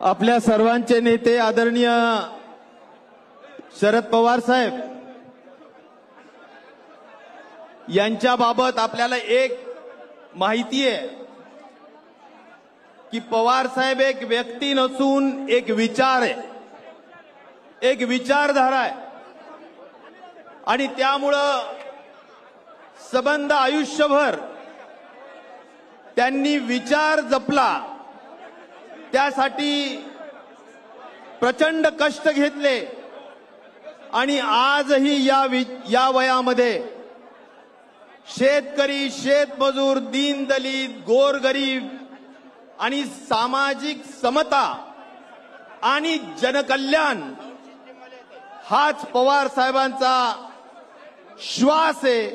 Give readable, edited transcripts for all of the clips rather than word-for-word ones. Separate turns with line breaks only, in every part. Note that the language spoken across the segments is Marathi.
आपल्या सर्वांचे नेते आदरणीय शरद पवार साहेब यांच्याबाबत आपल्याला एक माहिती आहे की पवार साहेब एक व्यक्ती नसून एक विचार आहे, एक विचारधारा आहे आणि त्यामुळं सबंध आयुष्यभर त्यांनी विचार जपला, त्यासाठी प्रचंड कष्ट घेतले आणि आजही या वयामध्ये शेतकरी, शेतमजूर, दीनदलित, गोरगरीब आणि सामाजिक समता आणि जनकल्याण हाच पवार साहेबांचा श्वास आहे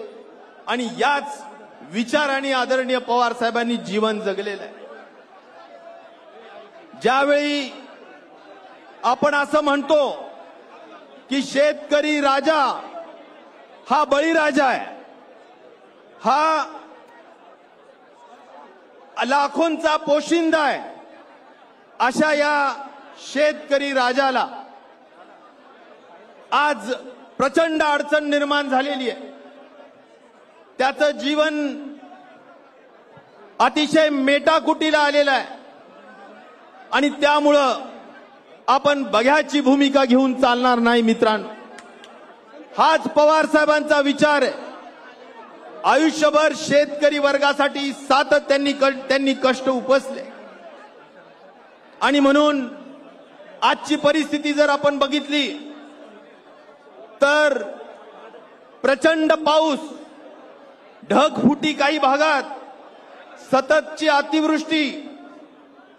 आणि याच विचारांनी आदरणीय पवार साहेबांनी जीवन जगलेलं आहे। ज्यावेळी आपण असं म्हणतो की शेतकरी राजा हा बळीराजा आहे, हा लाखोंचा पोशिंदा आहे, अशा या शेतकरी राजाला आज प्रचंड अडचण निर्माण झालेली आहे। त्याचं जीवन अतिशय मेटाकुटीला आलेलं आहे आणि त्यामुळं आपण बघ्याची भूमिका घेऊन चालणार नाही मित्रांनो। हाच पवार साहेबांचा विचार आहे। आयुष्यभर शेतकरी वर्गासाठी सातत्याने त्यांनी कष्ट उपसले आणि म्हणून आजची परिस्थिती जर आपण बघितली तर प्रचंड पाऊस, ढगफुटी काही भागात, सततची अतिवृष्टी,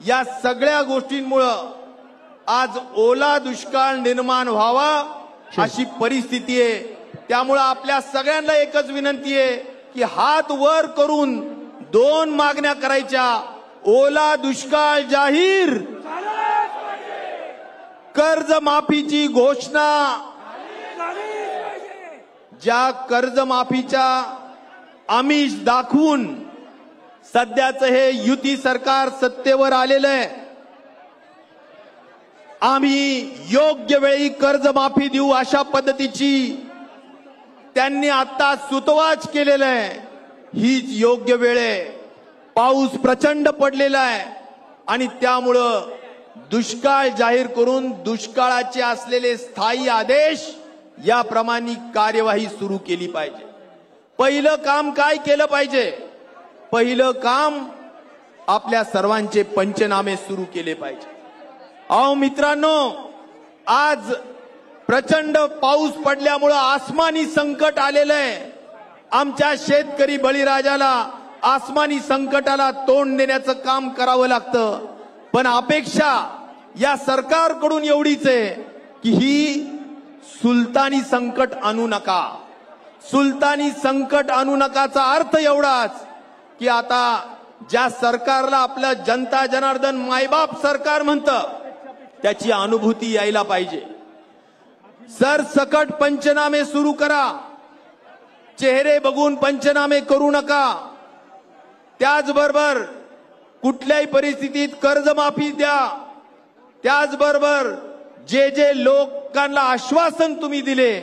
या सगळ्या गोष्टींमुळं आज ओला दुष्काळ निर्माण व्हावा अशी परिस्थिती आहे। त्यामुळं आपल्या सगळ्यांना एकच विनंती आहे की हात वर करून दोन मागण्या करायच्या, ओला दुष्काळ जाहीर, कर्जमाफीची घोषणा। ज्या कर्जमाफीच्या आमिष दाखवून सध्याचं हे युती सरकार सत्तेवर आलेलं आहे, आम्ही योग्य वेळी कर्जमाफी देऊ अशा पद्धतीची त्यांनी आता सुतवाच केलेलं आहे। हीच योग्य वेळ आहे। पाऊस प्रचंड पडलेला आहे आणि त्यामुळं दुष्काळ जाहीर करून दुष्काळाचे असलेले स्थायी आदेश याप्रमाणे कार्यवाही सुरू केली पाहिजे। पहिलं काम काय केलं पाहिजे? पहिलं काम आपल्या सर्वांचे पंचनामे सुरू केले पाहिजे। अहो मित्रांनो, आज प्रचंड पाऊस पडल्यामुळे आसमानी संकट आलेलं आहे। आमच्या शेतकरी बळीराजाला आसमानी संकटाला तोंड देण्याचं काम करावं लागतं, पण अपेक्षा या सरकारकडून एवढीच आहे की ही सुलतानी संकट आणू नका। सुलतानी संकट आणू नकाचा अर्थ एवढाच की आता ज्या सरकारला आपलं जनता जनार्दन मायबाप सरकार म्हणतं त्याची अनुभूती यायला पाहिजे। सरसकट पंचनामे सुरू करा, चेहरे बघून पंचनामे करू नका। त्याचबरोबर कुठल्याही परिस्थितीत कर्जमाफी द्या। त्याचबरोबर जे जे लोकांना आश्वासन तुम्ही दिले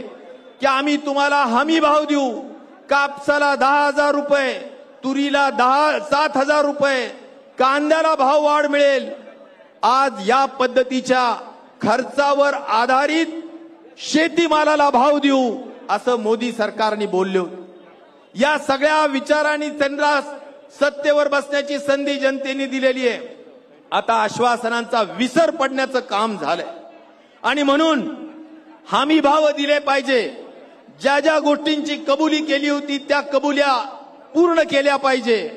की आम्ही तुम्हाला हमी भाव देऊ, कापसाला 10,000 रुपये, तुरीला 7,000 रुपये, कांद्याला भाव वाढ मिळेल, आज या पद्धतीच्या खर्चावर आधारित शेतीमालाला भाव देऊ असं मोदी सरकारने बोलले होते। या सगळ्या विचारांनी त्यांना सत्तेवर बसण्याची संधी जनतेने दिलेली आहे। आता आश्वासनांचा विसर पडण्याचं काम झालंय आणि म्हणून हमी भाव दिले पाहिजे। ज्या ज्या गोष्टींची कबुली केली होती त्या कबुल्या पूर्ण केल्या पाहिजे।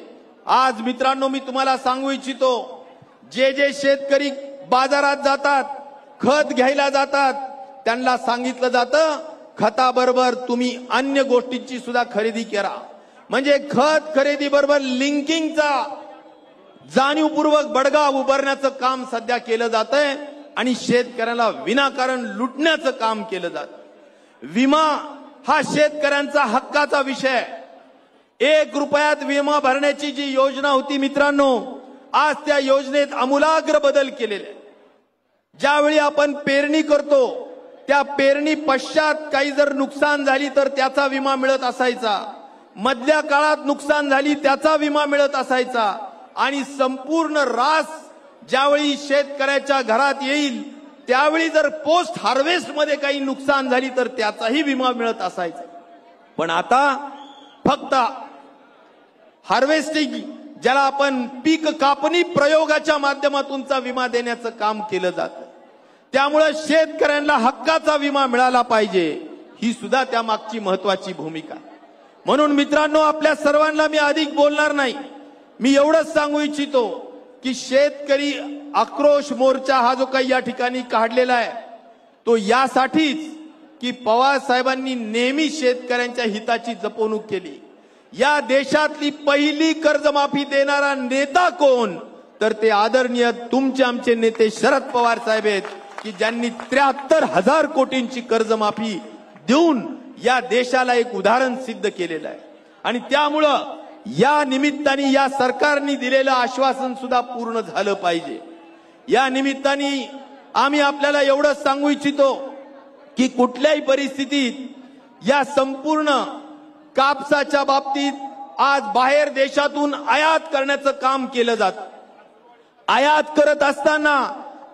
आज मित्रांनो, मी तुम्हाला सांगू इच्छितो, जे जे शेतकरी बाजारात जातात, खत घ्यायला जातात, त्यांना सांगितलं जातं खताबरोबर तुम्ही अन्य गोष्टींची सुद्धा खरेदी करा। म्हणजे खत खरेदी बरोबर लिंकिंगचा जाणीवपूर्वक बडगा उभारण्याचं काम सध्या केलं जातंय आणि शेतकऱ्याला विनाकारण लुटण्याचं काम केलं जातं। विमा हा शेतकऱ्यांचा हक्काचा विषय। 1 रुपयात विमा भरण्याची जी योजना होती मित्रांनो, आज त्या योजनेत आमूलाग्र बदल केलेले। ज्यावेळी आपण पेरणी करतो त्या पेरणी पश्चात काही जर नुकसान झाली तर त्याचा विमा मिळत असायचा, मधल्या काळात नुकसान झाली त्याचा विमा मिळत असायचा, आणि संपूर्ण रास ज्यावेळी शेतकऱ्याच्या घरात येईल त्यावेळी जर पोस्ट हार्वेस्ट मध्ये काही नुकसान झाली तर त्याचाही विमा मिळत असायचा. पण आता फक्त हार्वेस्टिंग, ज्याला आपण पीक कापणी प्रयोगाच्या माध्यमातूनचा विमा देण्याचं काम केलं जातं, त्यामुळे शेतकऱ्यांना हक्काचा विमा मिळाला पाहिजे, ही सुद्धा त्यामागची महत्वाची भूमिका. म्हणून मित्रांनो, आपल्या सर्वांना मी अधिक बोलणार नाही. मी एवढंच सांगू इच्छितो की शेतकरी आक्रोश मोर्चा हा जो काही या ठिकाणी काढलेला आहे तो यासाठीच की पवार साहेबांनी नेहमी शेतकऱ्यांच्या हिताची जपवणूक केली. या देशातली पहिली कर्जमाफी देणारा नेता कोण, तर ते आदरणीय तुमचे आमचे नेते शरद पवार साहेब आहेत, की ज्यांनी 73,000 कोटींची कर्जमाफी देऊन या देशाला एक उदाहरण सिद्ध केलेलं आहे. आणि त्यामुळं या निमित्ताने या सरकारने दिलेलं आश्वासन सुद्धा पूर्ण झालं पाहिजे. या निमित्ताने आम्ही आपल्याला एवढंच सांगू इच्छितो की कुठल्याही परिस्थितीत या संपूर्ण कापसाच्या बाबतीत आज बाहेर देशातून आयात करण्याचं काम केलं जातं. आयात करत असताना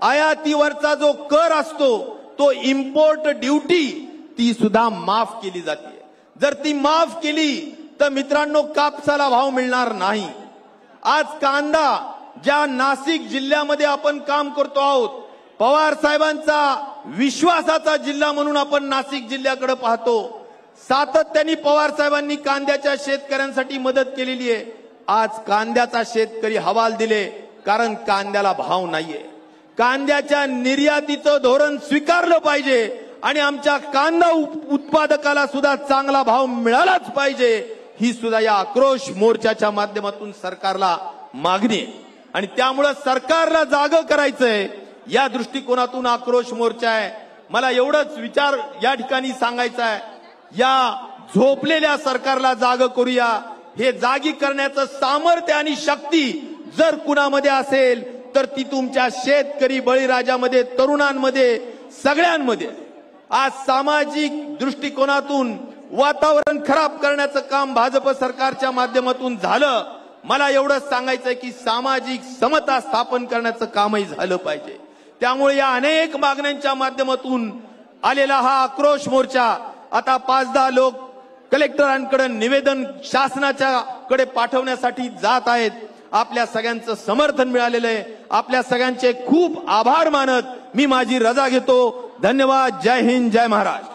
आयातीवरचा जो कर असतो तो इम्पोर्ट ड्युटी ती सुद्धा माफ केली जाते. जर ती माफ केली तर मित्रांनो कापसाला भाव मिळणार नाही. आज कांदा ज्या नाशिक जिल्ह्यामध्ये आपण काम करतो आहोत, पवार साहेबांचा विश्वासाचा जिल्हा म्हणून आपण नाशिक जिल्ह्याकडे पाहतो. सातत्याने पवार साहेबांनी कांद्याच्या शेतकऱ्यांसाठी मदत केलेली आहे. आज कांद्याचा शेतकरी हवाल दिले कारण कांद्याला भाव नाहीये. कांद्याच्या निर्यातीचं धोरण स्वीकारलं पाहिजे आणि आमच्या कांदा उत्पादकाला सुद्धा चांगला भाव मिळालाच पाहिजे, ही सुद्धा या आक्रोश मोर्चाच्या माध्यमातून सरकारला मागणी आहे. आणि त्यामुळे सरकारला जागं करायचंय या दृष्टिकोनातून आक्रोश मोर्चा आहे. मला एवढंच विचार या ठिकाणी सांगायचा आहे, या झोपलेल्या सरकारला जागं करूया. हे जागी करण्याचं सामर्थ्य आणि शक्ती जर कुणामध्ये असेल तर ती तुमच्या शेतकरी बळीराजामध्ये, तरुणांमध्ये, सगळ्यांमध्ये. आज सामाजिक दृष्टिकोनातून वातावरण खराब करण्याचं काम भाजप सरकारच्या माध्यमातून झालं. मला एवढंच सांगायचंय की सामाजिक समता स्थापन करण्याचं कामही झालं पाहिजे. त्यामुळे या अनेक मागण्यांच्या माध्यमातून आलेला हा आक्रोश मोर्चा आता 5-10 लोक कलेक्टरांकडे निवेदन शासनाच्या कडे पाठवण्यासाठी जात आहेत. आपल्या सगळ्यांचं समर्थन मिळालेलं आहे. आपल्या सगळ्यांचे खूप आभार मानत मी माझी रजा घेतो. धन्यवाद. जय हिंद, जय महाराष्ट्र.